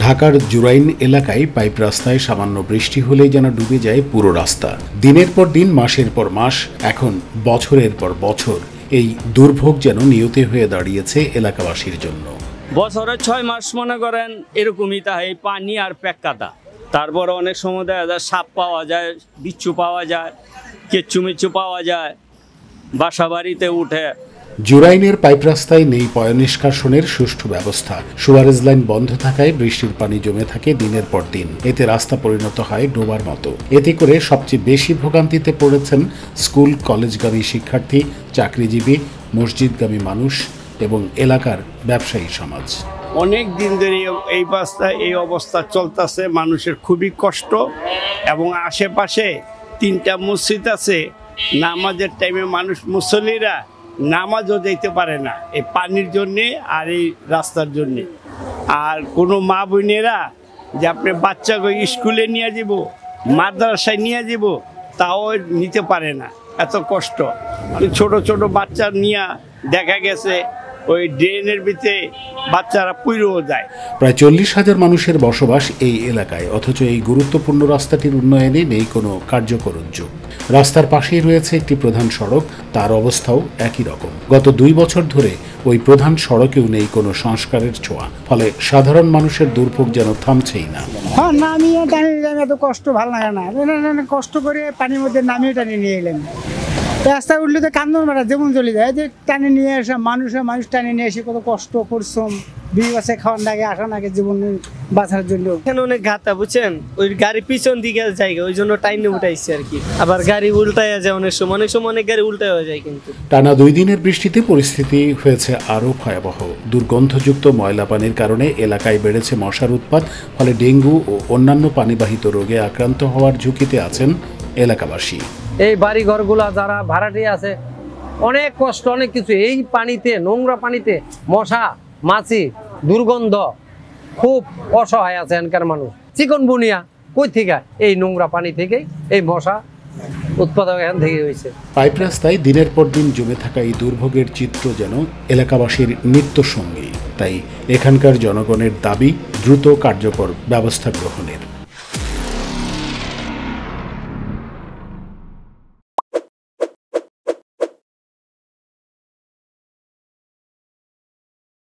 ঢাকার জুরাইন এলাকায় পাইপ রাস্তায় সামান্য বৃষ্টি হলেই যেন ডুবে যায় পুরো রাস্তা। দিনের পর দিন, মাসের পর মাস, এখন বছরের পর বছর এই দুর্ভোগ যেন নিয়তি হয়ে দাঁড়িয়েছে এলাকাবাসীর জন্য। বছরে 6 মাস মনে করেন এরকমই তাই পানি আর প্যাক্কাতা। তারপর অনেক সময় দেখা যায় সাপ পাওয়া যায়, বিচ্ছু পাওয়া যায়, কেচ্ছু মিচ্ছু পাওয়া যায়, বাসা বাড়িতে উঠে। জুরাইনের পাইপ রাস্তায় নেই পয়ঃনিষ্কাশনের সুষ্ঠু ব্যবস্থা। সুয়ারেজ লাইন বন্ধ থাকায় বৃষ্টির পানি জমে থাকে দিনের পর দিন। এতে রাস্তা পরিণত হয় ডোবার মতো। এতে করে সবচেয়ে বেশি ভোগান্তিতে পড়েছেন স্কুল কলেজগামী শিক্ষার্থী, চাকরিজীবী, মসজিদগামী মানুষ এবং এলাকার ব্যবসায়ী সমাজ। অনেক দিন ধরে এই রাস্তায় এই অবস্থা চলতেছে, মানুষের খুবই কষ্ট। এবং আশেপাশে 3টা মসজিদ আছে, নামাজের টাইমে মানুষ মুসল্লিরা নামাজও যেতে পারে না এই পানির জন্যে আর এই রাস্তার জন্যে। আর কোনো মা বোনেরা যে আপনি বাচ্চাকে স্কুলে নিয়ে যাব, মাদ্রাসায় নিয়ে যাব, তাও নিতে পারে না, এত কষ্ট। ছোট ছোট বাচ্চা নিয়ে দেখা গেছে ওই ড্রেনের ভিতরে বাচ্চারা পুইরেও যায়। প্রায় 40,000 মানুষের বসবাস এই এলাকায়, অথচ এই গুরুত্বপূর্ণ রাস্তাটির উন্নয়নে নেই কোনো কার্যকর উদ্যোগ। রাস্তার পাশেই রয়েছে একটি প্রধান সড়ক, তার অবস্থাও একই রকম। গত 2 বছর ধরে ওই প্রধান সড়কেও নেই কোনো সংস্কারের ছোঁয়া, ফলে সাধারণ মানুষের দুর্ভোগ যেন থামছেই না। নামিয়ে টানিয়ে এত কষ্ট ভালো লাগে না, কষ্ট করে পানির মধ্যে নামিয়ে টানিয়ে নিয়ে এলেন। রাস্তা উঠলে তো কান্দন মারা যেমন চলে যায়, যে টানে নিয়ে আসা মানুষ টানে নিয়ে এসে কত কষ্ট পরিশ্রম, 2 বছর খাওয়ার লাগে, আসা লাগে জীবন বাঁচার জন্য। এখানে অনেক ঘাতা বুঝছেন, ওই গাড়ি পিছন দিকে জায়গা, ওই জন্য টাইনে উঠাইছে আর কি। আবার গাড়ি উল্টায় যায় অনেক সময় অনেক গাড়ি উল্টায় হয়ে যায়। কিন্তু টানা 2 দিনের বৃষ্টিতে পরিস্থিতি হয়েছে আরও ভয়াবহ। দুর্গন্ধযুক্ত ময়লা পানির কারণে এলাকায় বেড়েছে মশার উৎপাত, ফলে ডেঙ্গু ও অন্যান্য পানিবাহিত রোগে আক্রান্ত হওয়ার ঝুঁকিতে আছেন এলাকাবাসী। এই বাড়ি ঘরগুলা যারা ভাড়াটিয়া আছে, অনেক কষ্ট, অনেক কিছু। এই পানিতে, নোংরা পানিতে মশা মাছি, দুর্গন্ধ, খুব অসহায় আছে এখানকার মানুষ। চিকনগুনিয়া কই থেকে? এই নোংরা পানি থেকেই এই মশা উৎপাদক এখান থেকে হয়েছে। পাইপ রাস্তায় দিনের পর দিন জমে থাকা এই দুর্ভোগের চিত্র যেন এলাকাবাসীর নিত্য সঙ্গী। তাই এখানকার জনগণের দাবি দ্রুত কার্যকর ব্যবস্থা গ্রহণের।